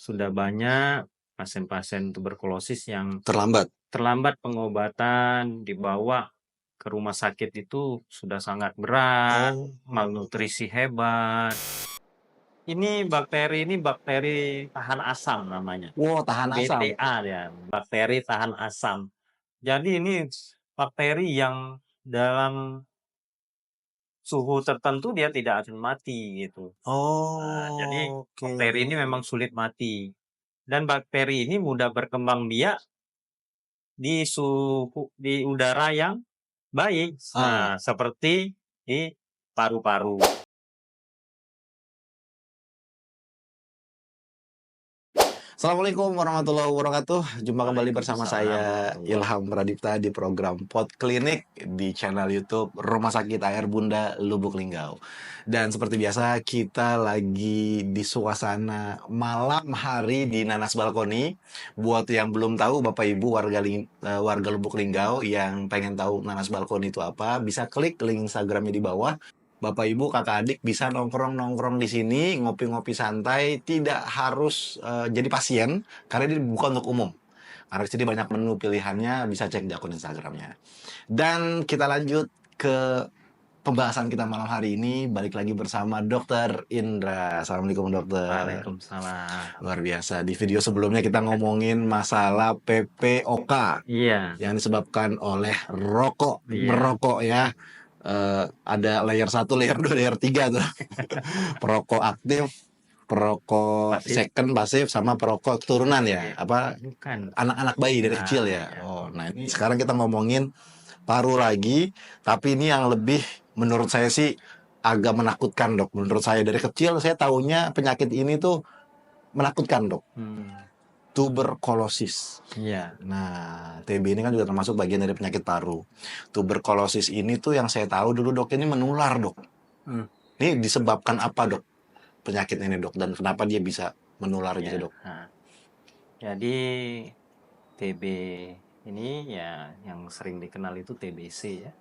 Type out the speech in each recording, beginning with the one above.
sudah banyak pasien-pasien tuberkulosis yang Terlambat. terlambat pengobatan, dibawa ke rumah sakit itu sudah sangat berat, Oh. malnutrisi hebat. Ini bakteri tahan asam namanya. Wow, tahan asam. BTA ya, bakteri tahan asam. Jadi ini bakteri yang dalam suhu tertentu dia tidak akan mati gitu. Jadi Oh, oke. bakteri ini memang sulit mati. Dan bakteri ini mudah berkembang biak di udara yang baik. Nah, seperti di paru-paru. Assalamualaikum warahmatullahi wabarakatuh. Jumpa kembali bersama saya Waalaikumsalam. Ilham Pradipta di program Podklinik di channel YouTube Rumah Sakit Air Bunda Lubuk Linggau. Dan seperti biasa kita lagi di suasana malam hari di Nanas Balkoni. Buat yang belum tahu, Bapak Ibu warga Lubuk Linggau yang pengen tahu Nanas Balkoni itu apa, bisa klik link Instagramnya di bawah. Bapak Ibu kakak adik bisa nongkrong di sini, ngopi-ngopi santai, tidak harus jadi pasien karena ini bukan untuk umum. Karena di sini banyak menu pilihannya, bisa cek di akun Instagramnya. Dan kita lanjut ke pembahasan kita malam hari ini, balik lagi bersama Dokter Indra. Assalamualaikum dokter. Waalaikumsalam. Luar biasa. Di video sebelumnya kita ngomongin masalah PPOK. Iya. Yang disebabkan oleh rokok, Iya. merokok ya. Ada layer 1, layer 2, layer 3 tuh. Perokok aktif, perokok Pasif. second pasif, sama perokok keturunan ya. Iya. Apa Bukan. anak-anak bayi dari Nah, kecil ya. iya. Oh, nah ini sekarang kita ngomongin paru lagi, tapi ini yang lebih menurut saya sih agak menakutkan, Dok. Menurut saya dari kecil saya taunya penyakit ini tuh menakutkan, Dok. Tuberkulosis. Iya. Nah, TB ini kan juga termasuk bagian dari penyakit paru. Tuberkulosis ini tuh yang saya tahu dulu, Dok, ini menular, Dok. Ini disebabkan apa, Dok? Penyakit ini, Dok, dan kenapa dia bisa menular gitu, Dok? Nah, jadi TB ini ya yang sering dikenal itu TBC ya.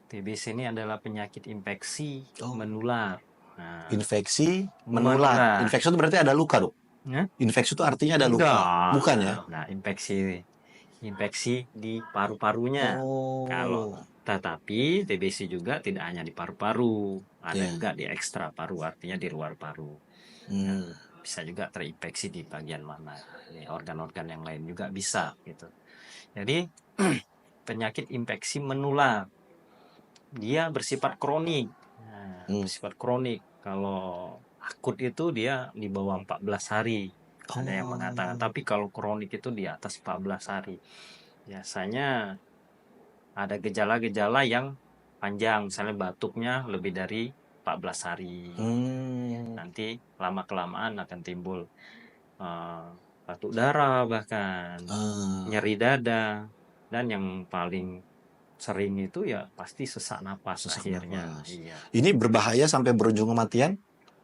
TBC ini adalah penyakit infeksi menular. Nah, Infeksi menular. Infeksi itu berarti ada luka, Dok? Infeksi itu artinya ada luka? Bukan ya? Nah, infeksi di paru-parunya. Tetapi TBC juga tidak hanya di paru-paru, ada juga di ekstra paru, artinya di luar paru. Bisa juga terinfeksi di bagian mana, organ-organ yang lain juga bisa gitu. Jadi penyakit infeksi menular, dia bersifat kronik. Bersifat kronik. Kalau akut itu dia di bawah 14 hari. Ada yang mengatakan, tapi kalau kronik itu di atas 14 hari. Biasanya ada gejala-gejala yang panjang, misalnya batuknya lebih dari 14 hari. Nanti lama-kelamaan akan timbul batuk darah, bahkan nyeri dada, dan yang paling sering itu ya pasti sesak napas akhirnya. Iya. Ini berbahaya sampai berujung kematian?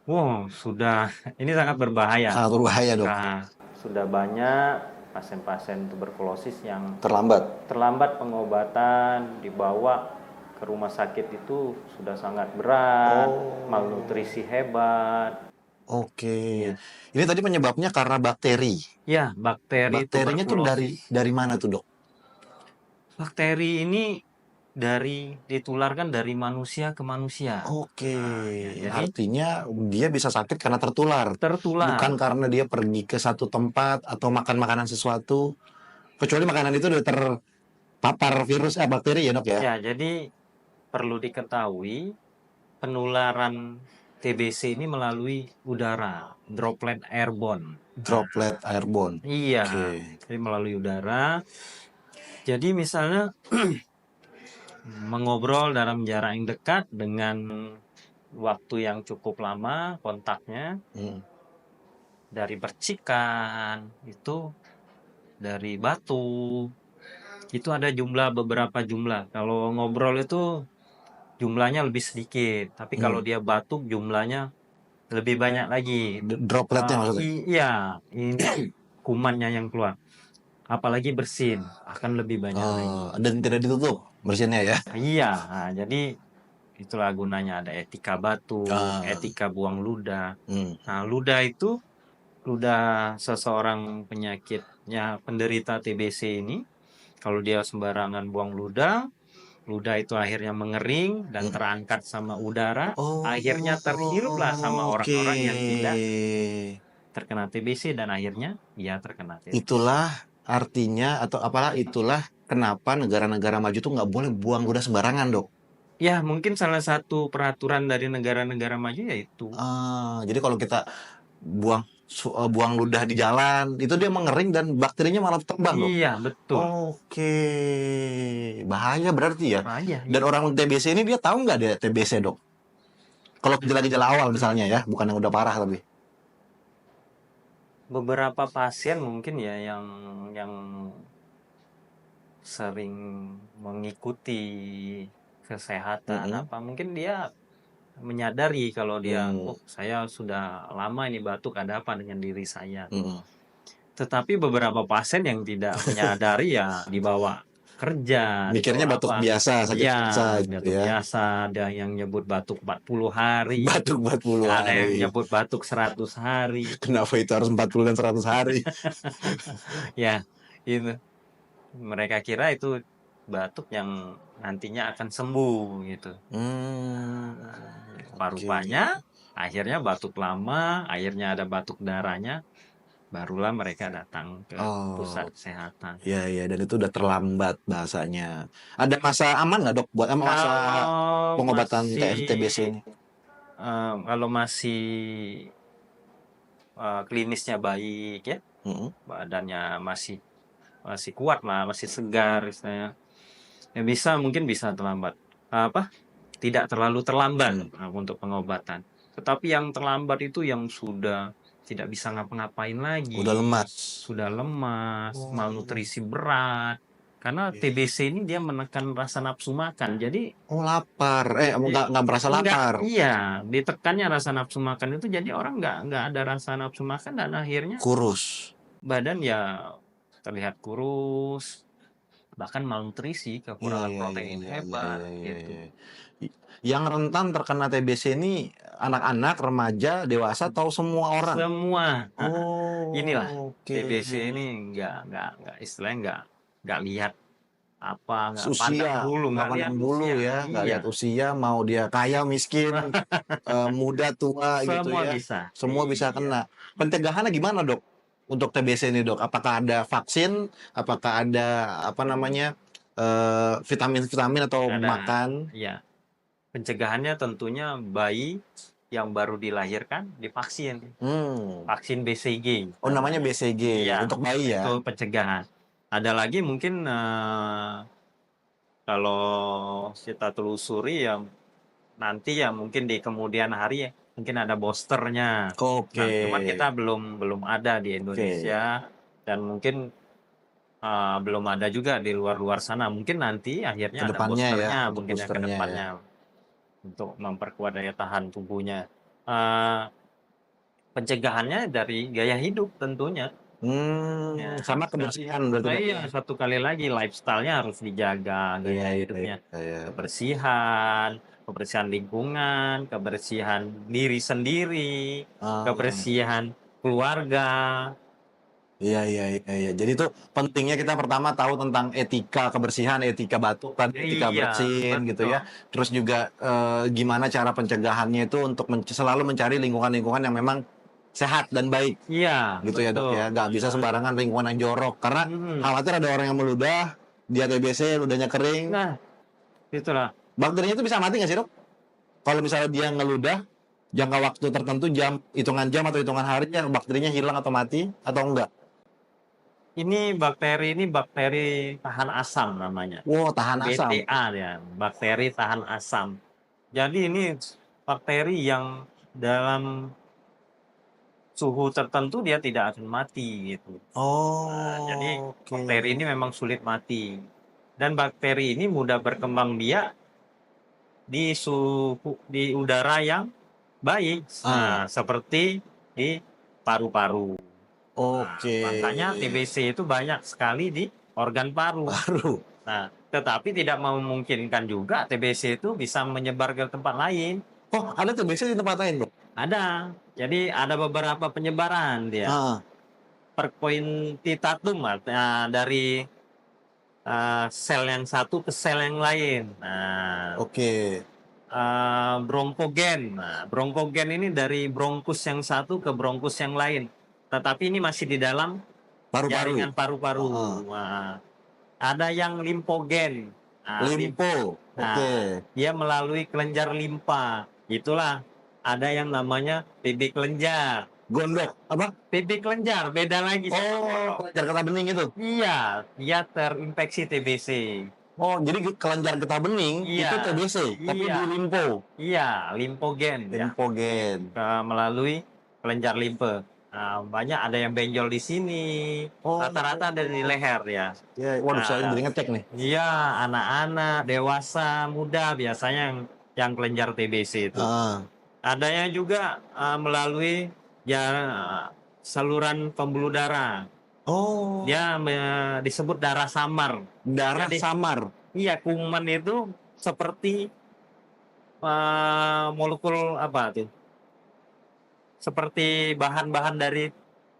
Wow, ini sangat berbahaya. Sangat berbahaya, Dok. Sudah banyak pasien-pasien tuberkulosis yang terlambat pengobatan, dibawa ke rumah sakit itu sudah sangat berat, malnutrisi hebat. Oke. Ini tadi penyebabnya karena bakteri. Ya, Bakterinya tuh dari mana tuh, Dok? Bakteri ini ditularkan dari manusia ke manusia. Oke. Artinya dia bisa sakit karena tertular. Bukan karena dia pergi ke satu tempat atau makan makanan sesuatu. Kecuali makanan itu udah terpapar virus bakteri ya, Dok ya? Ya, jadi perlu diketahui penularan TBC ini melalui udara, droplet airborne. Droplet airborne. Iya. Jadi melalui udara. Jadi misalnya mengobrol dalam jarak yang dekat dengan waktu yang cukup lama kontaknya, dari percikan itu, dari batu itu ada beberapa jumlah. Kalau ngobrol itu jumlahnya lebih sedikit, tapi kalau dia batuk jumlahnya lebih banyak lagi. Dropletnya maksudnya? Iya, ini kumannya yang keluar. Apalagi bersin akan lebih banyak lagi. Dan tidak ditutup bersinnya ya? Iya, nah, jadi itulah gunanya ada etika batuk, etika buang ludah. Nah, ludah itu ludah seseorang penyakitnya penderita TBC ini, kalau dia sembarangan buang ludah, ludah itu akhirnya mengering dan Hmm. terangkat sama udara, Oh, akhirnya terhiruplah sama oke. orang-orang yang tidak terkena TBC dan akhirnya ia terkena TBC. Itulah artinya atau apalah itulah kenapa negara-negara maju tuh nggak boleh buang ludah sembarangan, Dok. Ya, mungkin salah satu peraturan dari negara-negara maju yaitu. Jadi kalau kita buang ludah di jalan, itu dia mengering dan bakterinya malah terbang, Dok. Iya, betul. Oke, bahaya berarti ya. Bahaya, Dan iya. orang TBC ini dia tahu nggak dia TBC, Dok? Kalau gejala-gejala awal misalnya ya, bukan yang udah parah tapi. Beberapa pasien mungkin ya yang sering mengikuti kesehatan Mm-mm. apa mungkin dia menyadari kalau dia, Hmm. oh saya sudah lama ini batuk, ada apa dengan diri saya. Mm-mm. Tetapi beberapa pasien yang tidak menyadari ya dibawa kerja, Mikirnya dibawa batuk apa. biasa, sakit biasa Ya, gitu batuk ya. biasa, ada yang nyebut batuk 40 hari, Batuk 40 ada yang hari. nyebut batuk 100 hari. Kenapa itu harus 40 dan 100 hari? Ya, itu. Mereka kira itu batuk yang nantinya akan sembuh gitu. Hmm, oke. Rupanya akhirnya batuk lama, akhirnya ada batuk darahnya, barulah mereka datang ke Oh, pusat kesehatan. ya ya, dan itu udah terlambat bahasanya. Ada masa aman nggak, Dok, buat masa Kalau pengobatan masih TBC ini? kalau masih klinisnya baik ya, Mm-mm. badannya masih masih kuat lah, masih segar istilahnya. Ya bisa, mungkin bisa terlambat. Apa? Tidak terlalu terlambat untuk pengobatan. Tetapi yang terlambat itu yang sudah tidak bisa ngapa-ngapain Udah lagi, lemas. sudah lemas, Oh, malnutrisi berat. Karena TBC ini dia menekan rasa nafsu makan. Jadi oh lapar. Nggak merasa enggak, lapar. iya, ditekannya rasa nafsu makan itu jadi orang nggak ada rasa nafsu makan dan akhirnya Kurus. badan ya terlihat kurus, bahkan malnutrisi, Iya, kekurangan iya, iya, protein iya, iya, hebat iya, iya, gitu. iya. Yang rentan terkena TBC ini anak-anak, remaja, dewasa, atau semua orang? Semua, inilah Oh, oke. TBC ini nggak istilahnya nggak lihat apa, nggak pandang Usia, bulu, nggak nggak lihat pandang bulu usia. ya, nggak Iya, lihat usia, mau dia kaya, miskin, muda, tua gitu semua ya, bisa. semua bisa Iya, kena. Pencegahannya gimana, Dok? Untuk TBC ini, Dok? Apakah ada vaksin? Apakah ada apa namanya vitamin-vitamin atau ada. makan? Iya, pencegahannya tentunya bayi yang baru dilahirkan divaksin, Hmm. vaksin BCG Oh, namanya namanya. BCG Iya, untuk bayi itu ya? pencegahan. Ada lagi mungkin kalau kita telusuri ya nanti ya mungkin di kemudian hari ya mungkin ada boosternya. Oke, Nah, cuman kita belum belum ada di oke. Indonesia dan mungkin belum ada juga di luar-luar sana. Mungkin nanti akhirnya ada Kedepannya ya, boosternya untuk mungkin yang ke boosternya ya. depannya untuk memperkuat daya tahan tubuhnya. Eh, Pencegahannya dari gaya hidup tentunya. Ya, Sama kebersihan berarti, Dok iya, ya? satu kali lagi lifestyle-nya harus dijaga, Iya, gaya iya, hidupnya. iya, iya. Kebersihan, kebersihan lingkungan, kebersihan diri sendiri, Ah, kebersihan keluarga. iya, iya, iya, iya. Jadi itu pentingnya kita pertama tahu tentang etika kebersihan, etika batuk tadi, etika Iya, bersin gitu betul. ya. Terus juga gimana cara pencegahannya itu untuk selalu mencari lingkungan-lingkungan yang memang sehat dan baik Iya, gitu ya, Dok betul. ya. Nggak bisa sembarangan lingkungan yang jorok karena Mhm. khawatir ada orang yang meludah, dia TBC, ludahnya kering, Nah, itulah. bakterinya itu bisa mati nggak sih, Dok? Kalau misalnya dia ngeludah, jangka waktu tertentu hitungan jam atau hitungan hari ya bakterinya hilang atau mati atau enggak? Ini bakteri tahan asam namanya. Wow, tahan asam. BTA ya, bakteri tahan asam. Jadi ini bakteri yang dalam suhu tertentu dia tidak akan mati gitu. Jadi Oh, bakteri oke. ini memang sulit mati. Dan bakteri ini mudah berkembang biak di suhu di udara yang baik. Ah, Seperti di paru-paru. oke. Makanya TBC itu banyak sekali di organ paru. Baru. Nah, tetapi tidak memungkinkan juga TBC itu bisa menyebar ke tempat lain. Oh, ada TBC di tempat lain, Dok? Ada. Jadi ada beberapa penyebaran dia. Ah, Per quantitatum dari sel yang satu ke sel yang lain. Nah, oke. bronkogen. Nah, bronkogen ini dari bronkus yang satu ke bronkus yang lain. Tetapi ini masih di dalam Paru-paru. jaringan paru-paru. Nah, ada yang limfogen. Nah, Limpo. Oke. dia melalui kelenjar limpa. Itulah ada yang namanya TB kelenjar. Gondok. Apa? TB kelenjar beda lagi. Oh, kelenjar getah bening itu. Iya, dia terinfeksi TBC. Oh, jadi kelenjar getah bening Iya. itu TBC, tapi Iya. di limpo. Iya, limfogen ya. Limfogen. Melalui kelenjar limpe. Nah, banyak ada yang benjol di sini. Oh. Rata-rata ada di leher ya. Ya, waduh, saya jadi ngecek nih. Iya, anak-anak, dewasa, muda biasanya yang kelenjar TBC itu. Ada yang juga melalui saluran pembuluh darah. Oh. Dia disebut darah samar. Darah samar. Iya, kuman itu seperti molekul apa tuh? Seperti bahan-bahan dari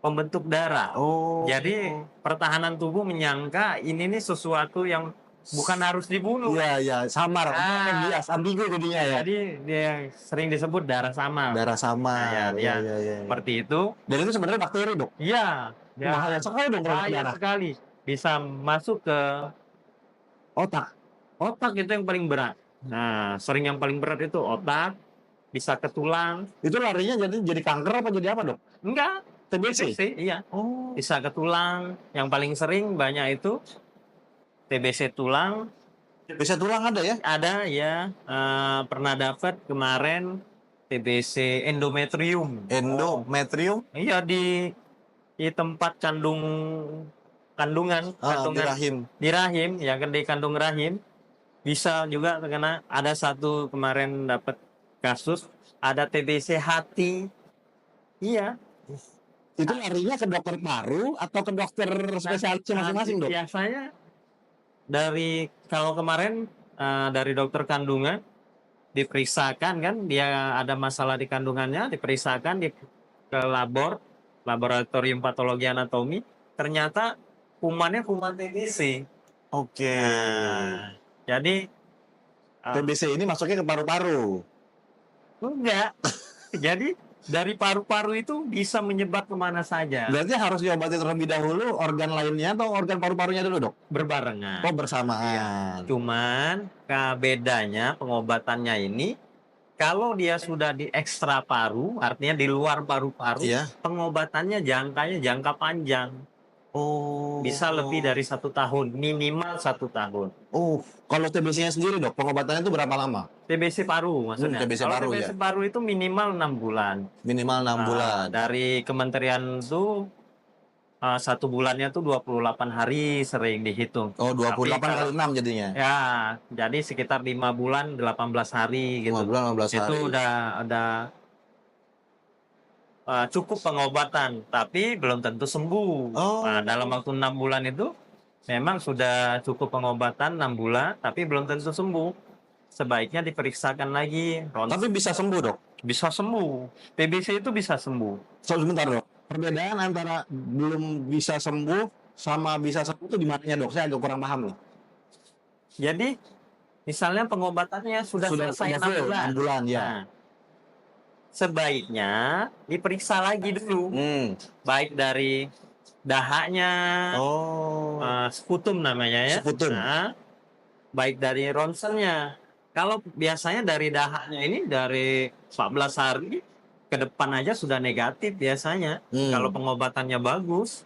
pembentuk darah. Oh. Jadi pertahanan tubuh menyangka ini nih sesuatu yang bukan harus dibunuh. Iya, iya, samar. Bias, ambigu jadinya ya. Jadi dia sering disebut darah samar. Darah samar. Iya, seperti itu. Dan itu sebenarnya bakteri, Dok. Iya. Bahaya sekali dong kalau Bahaya darah. sekali. Bisa masuk ke Otak. Otak itu yang paling berat. Nah, sering yang paling berat itu otak, bisa ke tulang. Itu larinya jadi kanker apa jadi apa, Dok? Enggak, TBC. iya. Oh. Bisa ke tulang. Yang paling sering banyak itu TBC tulang. TBC tulang ada ya? Ada ya. Pernah dapat kemarin TBC endometrium. Endometrium? Iya, di tempat kandungan Di rahim. Di rahim, ya kan, di kandung rahim. Bisa juga karena ada satu kemarin dapat kasus ada TBC hati. Iya. Itu larinya ke dokter paru atau ke dokter spesialis masing-masing, Dok? Biasanya kalau kemarin dari dokter kandungan diperiksakan kan, dia ada masalah di kandungannya, diperiksakan ke laboratorium patologi anatomi, ternyata kumannya kuman TBC. Oke. Jadi TBC ini masuknya ke paru-paru? Enggak. Jadi dari paru-paru itu bisa menyebar kemana saja. Berarti harus diobati terlebih dahulu organ lainnya atau organ paru-parunya dulu, Dok? Berbarengan. Oh, bersamaan. Cuman bedanya pengobatannya ini, kalau dia sudah di ekstra paru, artinya di luar paru-paru, pengobatannya jangka panjang. Oh. Bisa lebih dari 1 tahun, minimal 1 tahun. Oh, kalau TBC-nya sendiri, Dok, pengobatannya itu berapa lama? TBC paru maksudnya. TBC paru, TBC paru itu minimal 6 bulan. Minimal 6 bulan. Dari kementerian itu 1 bulannya tuh 28 hari sering dihitung. Oh, 28 kali 6 jadinya. Ya, jadi sekitar 5 bulan 18 hari gitu. 5 bulan 18 hari. Itu udah cukup pengobatan, tapi belum tentu sembuh. Oh. Dalam waktu 6 bulan itu memang sudah cukup pengobatan 6 bulan, tapi belum tentu sembuh. Sebaiknya diperiksakan lagi. Tapi bisa sembuh, Dok? Bisa sembuh. TBC itu bisa sembuh. Sebentar, Dok. Perbedaan antara belum bisa sembuh sama bisa sembuh itu di mananya, Dok? Saya agak kurang paham nih. Jadi, misalnya pengobatannya sudah selesai 6 bulan. Ya. Nah, sebaiknya diperiksa lagi dulu. Baik dari dahaknya, sputum namanya ya. Sputum. Nah, baik dari ronsennya. Kalau biasanya dari dahaknya ini dari 14 hari ke depan aja sudah negatif biasanya. Kalau pengobatannya bagus.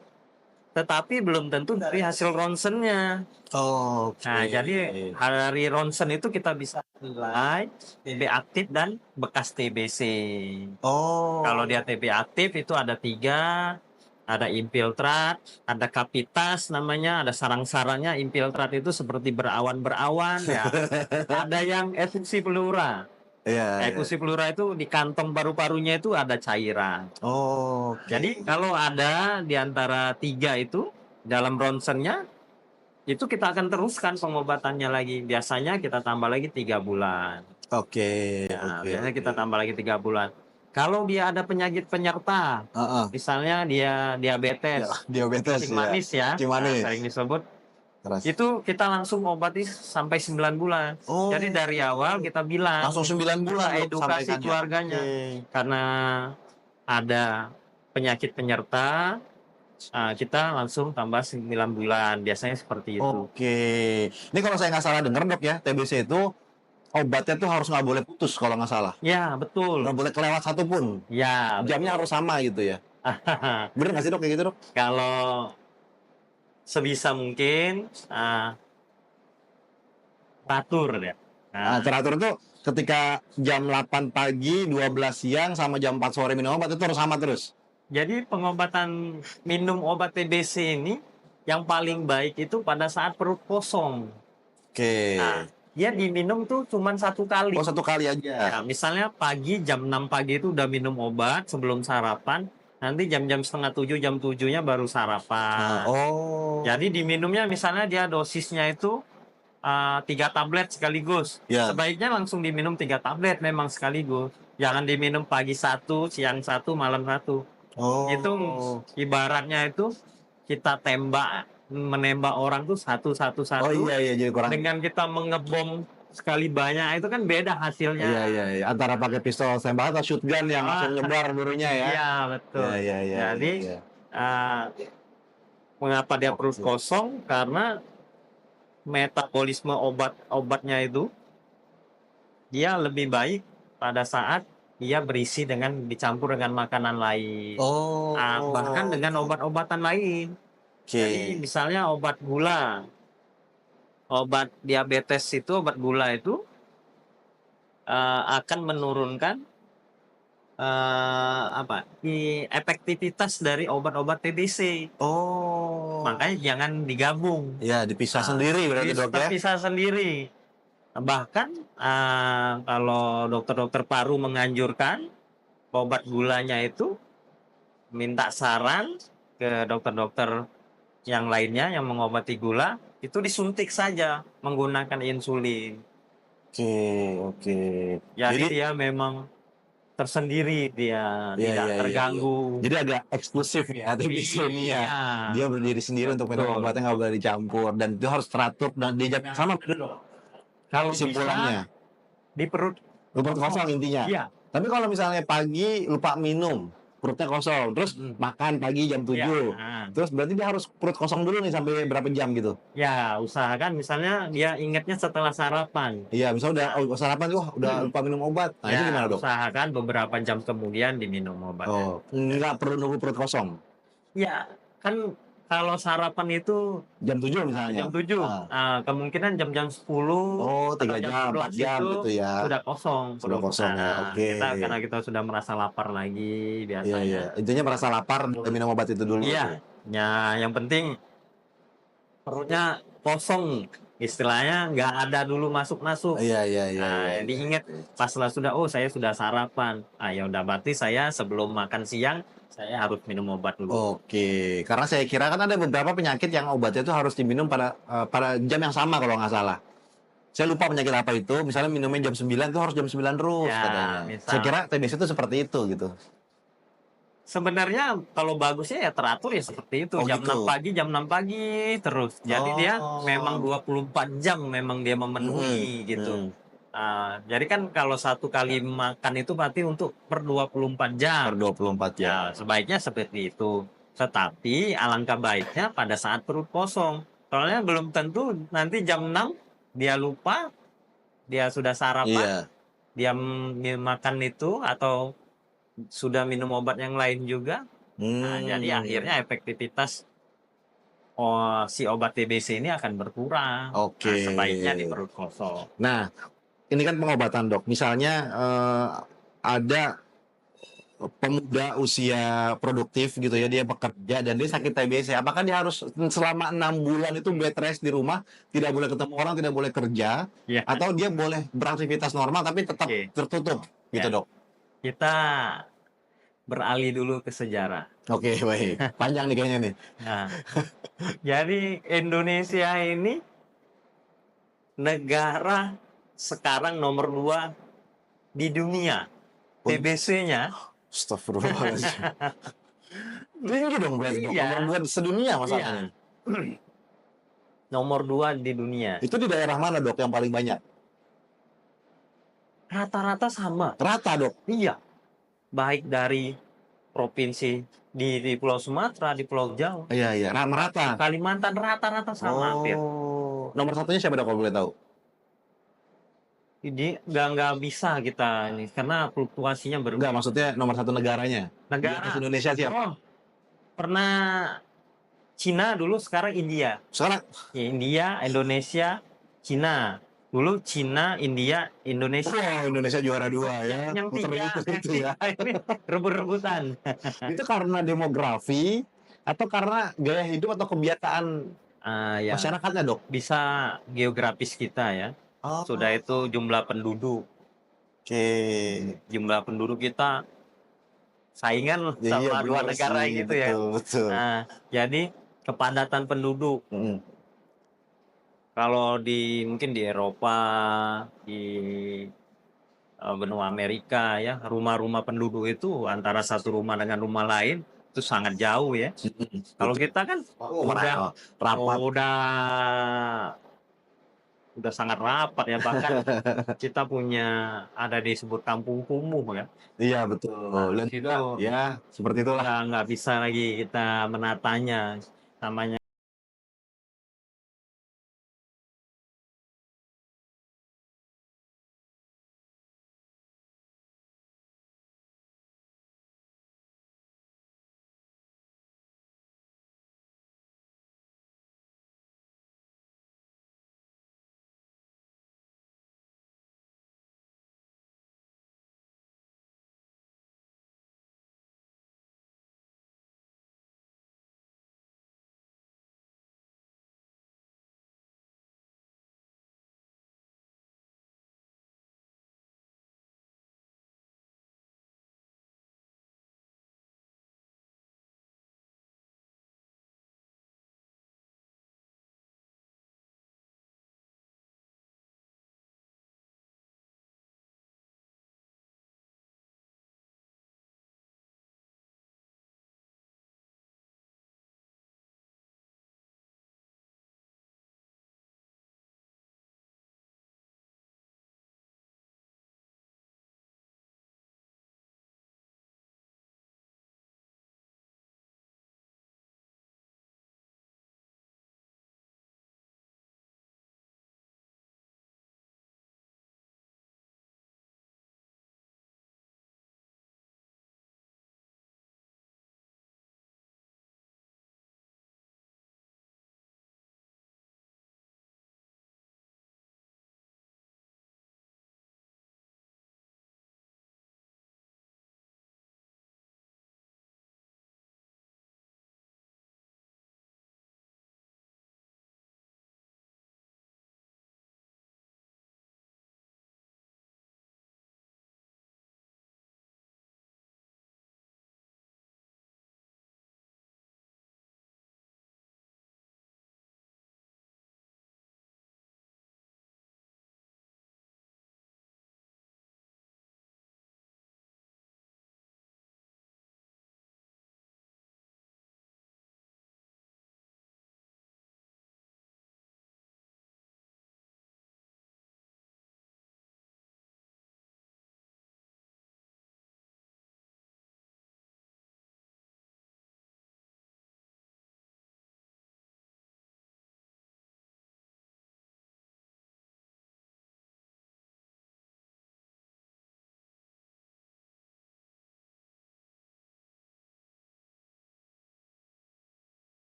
Tetapi belum tentu dari hasil ronsennya. Nah, jadi dari ronsen itu kita bisa nilai TB aktif dan bekas TBC. Kalau dia TB aktif itu ada 3. Ada infiltrat, ada kapitas namanya, ada sarang-sarangnya. Infiltrat itu seperti berawan-berawan ya. Ada yang efusi pleura. Efusi pleura itu di kantong paru-parunya itu ada cairan. Jadi kalau ada di antara 3 itu dalam ronsennya, itu kita akan teruskan pengobatannya lagi. Biasanya kita tambah lagi 3 bulan. Biasanya kita tambah lagi 3 bulan. Kalau dia ada penyakit penyerta, Heeh. misalnya dia Ya, diabetes, diabetes kencing ya. manis ya, Kencing manis. sering disebut, Terus. itu kita langsung obati sampai 9 bulan. Oh. Jadi dari awal kita bilang, Langsung 9 bulan kita Dok edukasi sampaikannya. keluarganya. Oke. Karena ada penyakit penyerta, kita langsung tambah 9 bulan. Biasanya seperti itu. Oke. Ini kalau saya nggak salah dengar Dok ya, TBC itu obatnya tuh harus nggak boleh putus kalau nggak salah. Ya, betul. Nggak boleh kelewat satu pun. Ya, Jamnya harus sama gitu ya. Bener nggak sih Dok kayak gitu Dok? Kalau sebisa mungkin teratur ya. Teratur itu ketika jam 8 pagi, 12 siang, sama jam 4 sore minum obat itu harus sama terus. Jadi pengobatan minum obat TBC ini yang paling baik itu pada saat perut kosong. Oke. Dia diminum tuh cuma 1 kali. Oh, 1 kali aja. Ya, misalnya pagi jam 6 pagi itu udah minum obat sebelum sarapan. Nanti jam-jam setengah 7, jam 7-nya baru sarapan. Jadi diminumnya misalnya dia dosisnya itu 3 tablet sekaligus. Ya. Sebaiknya langsung diminum 3 tablet memang sekaligus. Jangan diminum pagi 1, siang 1, malam 1. Itu ibaratnya itu kita menembak orang tuh satu. Oh iya, jadi kurang. Dengan kita mengebom sekali banyak itu kan beda hasilnya. Iya. Antara pakai pistol tembak atau shotgun yang langsung nyebar pelurunya ya. Iya, betul. Iya. Jadi mengapa dia perut kosong? Karena metabolisme obatnya itu dia lebih baik pada saat dia berisi dicampur dengan makanan lain. Bahkan dengan obat-obatan lain. Jadi misalnya obat gula, obat diabetes itu, obat gula itu akan menurunkan efektivitas dari obat-obat TBC. Makanya jangan digabung. Ya, dipisah sendiri berarti Dok ya. Dipisah sendiri. Bahkan kalau dokter-dokter paru menganjurkan obat gulanya itu minta saran ke dokter-dokter yang lainnya yang mengobati gula, itu disuntik saja menggunakan insulin. Oke. Jadi dia memang tersendiri, dia tidak terganggu. Jadi agak eksklusif ya TBC ini ya. Dia berdiri sendiri untuk minum obatnya, nggak boleh dicampur, dan itu harus teratur dan di jam yang sama Dok. Kalau Kesimpulannya di perut kosong intinya. Iya. Tapi kalau misalnya pagi lupa minum, perutnya kosong, terus makan pagi jam 7, terus berarti dia harus perut kosong dulu nih sampai berapa jam gitu? Ya, usahakan misalnya dia ingatnya setelah sarapan. Iya, misalnya sarapan udah lupa minum obat. Nah, itu gimana Dok? Usahakan beberapa jam kemudian diminum obatnya. Nggak perlu nunggu perut kosong? Ya, kan kalau sarapan itu jam 7 misalnya. Jam 7. Kemungkinan jam-jam 10. 3 jam, 4 jam gitu ya. Sudah kosong. Sudah kosong ya. Oke. Karena kita sudah merasa lapar lagi biasanya. Iya. Intinya merasa lapar, minum obat itu dulu. Iya. Ya, yang penting perutnya kosong. Istilahnya nggak ada dulu masuk-masuk. Iya. Diingat pas sudah saya sudah sarapan. Ya udah, berarti saya sebelum makan siang saya harus minum obat dulu. Oke, karena saya kira kan ada beberapa penyakit yang obatnya itu harus diminum pada jam yang sama kalau nggak salah. Saya lupa penyakit apa itu, misalnya minumnya jam 9 itu harus jam 9 terus katanya. Saya kira TBC itu seperti itu gitu. Sebenarnya kalau bagusnya ya teratur ya seperti itu. Jam 6 pagi terus. Jadi dia memang 24 jam memang dia memenuhi gitu. Jadi kan kalau 1 kali makan itu berarti untuk per 24 jam. Per 24 jam. Sebaiknya seperti itu. Tetapi alangkah baiknya pada saat perut kosong. Soalnya belum tentu nanti jam 6 dia lupa, dia sudah sarapan, dia makan itu atau sudah minum obat yang lain juga. Jadi akhirnya efektivitas si obat TBC ini akan berkurang. Sebaiknya di perut kosong. Nah, ini kan pengobatan Dok. Misalnya ada pemuda usia produktif gitu ya, dia bekerja dan dia sakit TBC. Apakah dia harus selama 6 bulan itu bed rest di rumah, tidak boleh ketemu orang, tidak boleh kerja, atau dia boleh beraktivitas normal tapi tetap tertutup gitu Dok? Kita beralih dulu ke sejarah. Oke, baik. Panjang nih kayaknya nih. Jadi Indonesia ini negara sekarang nomor 2 di dunia TBC-nya. Astagfirullahaladzim. Tinggi dong berarti dok. Iya. Nomor 2 sedunia Iya. masalahnya. Nomor 2 di dunia. Itu di daerah mana dok yang paling banyak? Rata-rata sama. Rata dok. Iya. Baik dari provinsi di Pulau Sumatera, di Pulau Jawa, Iya iya, di merata. Kalimantan rata-rata sama hampir. Oh, nomor satunya siapa dok kalau boleh tahu? Jadi nggak bisa kita ini karena fluktuasinya Enggak, maksudnya nomor satu negaranya. Di negara. atas Indonesia siapa? Oh, pernah Cina dulu, sekarang India. Sekarang Ya, India, Indonesia, Cina. Dulu Cina, India, Indonesia. wah, Indonesia juara 2 ya. Yang tiga, Muter-muter itu ya. ini rebut-rebutan. Itu karena demografi atau karena gaya hidup atau kebiasaan Ya, masyarakatnya dok? bisa geografis kita ya. Oh, Sudah itu jumlah penduduk. oke. Jumlah penduduk kita saingan Iya, sama dua bener negara sih, gitu ya. betul. Nah, jadi kepadatan penduduk. Kalau mungkin di Eropa, di benua Amerika ya, rumah-rumah penduduk itu antara satu rumah dengan rumah lain itu sangat jauh ya. Kalau kita kan udah rapat. udah sangat rapat ya, bahkan kita punya ada disebut kampung kumuh ya. Iya betul. Dan Situ juga ya seperti itulah. nggak bisa lagi kita menatanya, namanya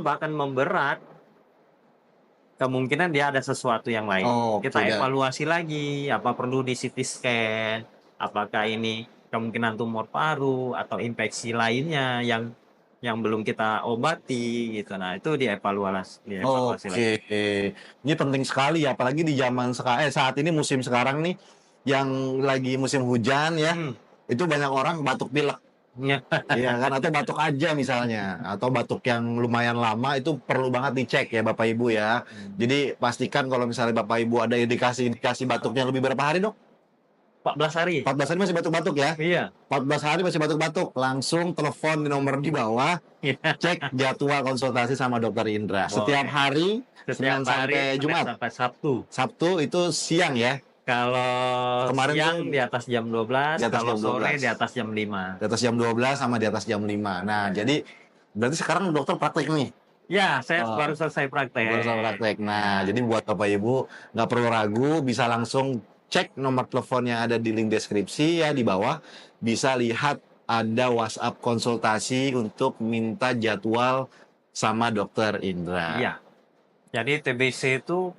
bahkan memberat, kemungkinan dia ada sesuatu yang lain. Oke, Kita evaluasi lagi, apa perlu di CT scan, apakah ini kemungkinan tumor paru atau infeksi lainnya yang belum kita obati gitu. Nah, itu dievaluasi lagi. Oke, ini penting sekali ya, apalagi di zaman saat ini musim sekarang nih, yang lagi musim hujan ya, itu banyak orang batuk pilek. Iya kan, atau batuk aja misalnya, atau batuk yang lumayan lama itu perlu banget dicek ya Bapak Ibu ya. Jadi pastikan kalau misalnya Bapak Ibu ada indikasi batuknya lebih berapa hari dok? 14 hari. 14 hari masih batuk-batuk ya? Iya. 14 hari masih batuk-batuk, langsung telepon di nomor di bawah, cek jadwal konsultasi sama dokter Indra. Setiap hari, Senin sampai Jumat. Sampai Sabtu. Sabtu itu siang ya? Kalau Kemarin siang tuh di atas jam 12, di atas kalau jam sore 12. di atas jam 5. Di atas jam 12 sama di atas jam 5. Nah, jadi berarti sekarang dokter praktek nih? Ya, saya baru selesai praktek. Baru selesai praktek. Nah, jadi buat Bapak Ibu nggak perlu ragu, bisa langsung cek nomor telepon yang ada di link deskripsi ya di bawah. Bisa lihat ada WhatsApp konsultasi untuk minta jadwal sama dokter Indra. Iya. Jadi TBC itu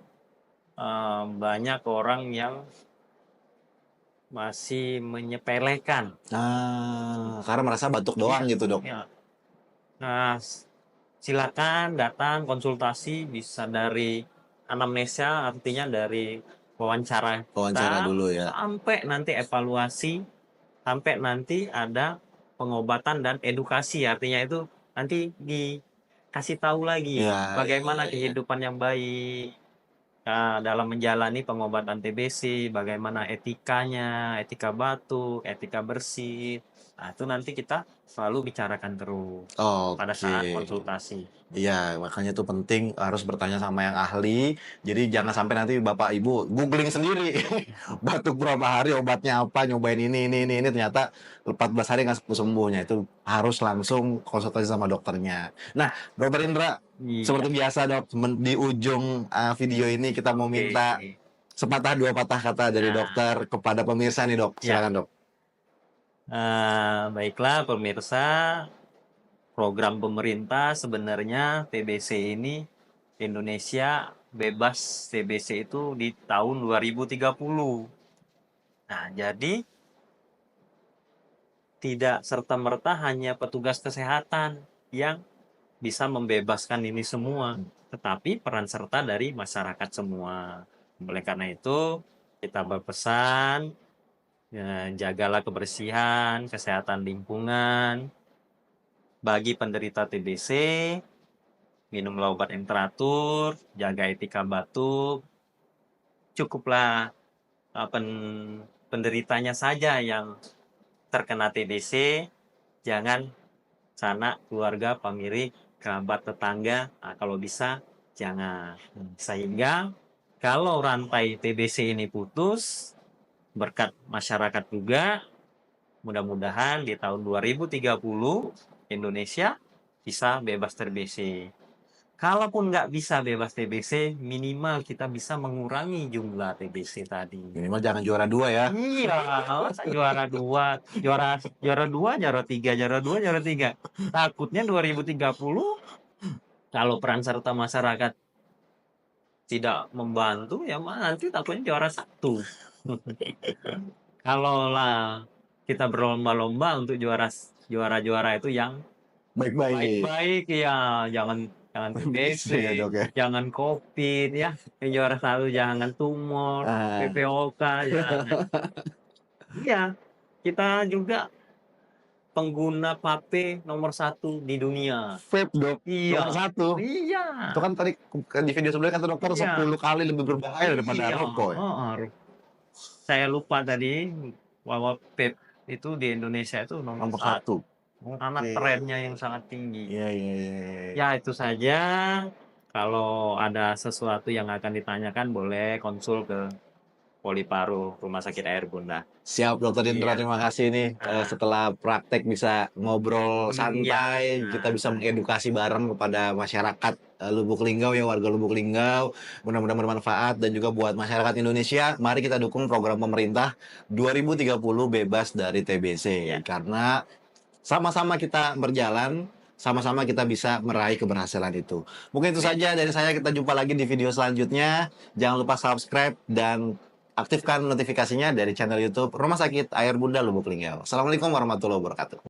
banyak orang yang masih menyepelekan. Nah, karena merasa batuk doang gitu dok. Ya. Nah, silakan datang konsultasi, bisa dari anamnesia, artinya dari wawancara Wawancara dulu ya. sampai nanti evaluasi, sampai nanti ada pengobatan dan edukasi, artinya itu nanti dikasih tahu lagi bagaimana kehidupan yang baik dalam menjalani pengobatan TBC, bagaimana etikanya, etika batuk, etika bersih. Nah, itu nanti kita selalu bicarakan terus pada saat konsultasi. Iya, makanya itu penting harus bertanya sama yang ahli. Jadi jangan sampai nanti Bapak Ibu googling sendiri. Batuk berapa hari, obatnya apa, nyobain ini, ternyata 14 hari nggak sembuhnya. Itu harus langsung konsultasi sama dokternya. Nah, Dokter Indra, seperti biasa dok, di ujung video ini kita mau minta sepatah dua patah kata dari dokter kepada pemirsa nih dok. Silakan dok. Baiklah pemirsa, program pemerintah sebenarnya TBC ini Indonesia bebas TBC itu di tahun 2030. Nah, jadi tidak serta-merta hanya petugas kesehatan yang bisa membebaskan ini semua, tetapi peran serta dari masyarakat semua. Oleh karena itu, kita berpesan, ya, jagalah kebersihan, kesehatan lingkungan. Bagi penderita TBC, minumlah obat yang teratur, jaga etika batuk. Cukuplah penderitanya saja yang terkena TBC, jangan sanak keluarga, famili, kerabat, tetangga. Nah, kalau bisa jangan. Sehingga kalau rantai TBC ini putus, berkat masyarakat juga, mudah-mudahan di tahun 2030 Indonesia bisa bebas TBC. Kalaupun nggak bisa bebas TBC, minimal kita bisa mengurangi jumlah TBC tadi. Minimal jangan juara 2 ya. Iya, juara 2, juara 2, juara 3, juara 2, juara 3. Takutnya 2030 kalau peran serta masyarakat tidak membantu, ya nanti takutnya juara 1. Kalau lah kita berlomba-lomba untuk juara itu yang baik-baik ya, jangan TBC, ya, dok, ya. Jangan COVID ya, yang juara 1 jangan tumor, PPOK ya. Iya, kita juga pengguna vape nomor 1 di dunia. Vape dok, iya. nomor 1. Iya. Itu kan tadi di video sebelumnya kata dokter 10 kali lebih berbahaya daripada rokok. Ya? Saya lupa tadi bahwa vape itu di Indonesia itu nomor 1. Karena trennya yang sangat tinggi. Iya. Ya itu saja. Kalau ada sesuatu yang akan ditanyakan, boleh konsul ke Poliparu Rumah Sakit Air Bunda. Siap Dokter Indra, terima kasih nih. Setelah praktek bisa ngobrol santai, kita bisa mengedukasi bareng kepada masyarakat Lubuk Linggau ya, warga Lubuk Linggau. Mudah-mudahan bermanfaat dan juga buat masyarakat Indonesia. Mari kita dukung program pemerintah 2030 bebas dari TBC. Karena sama-sama kita berjalan, sama-sama kita bisa meraih keberhasilan itu. Mungkin itu saja dari saya. Kita jumpa lagi di video selanjutnya. Jangan lupa subscribe dan aktifkan notifikasinya dari channel YouTube Rumah Sakit Air Bunda Lubuk Linggau. Assalamualaikum warahmatullahi wabarakatuh.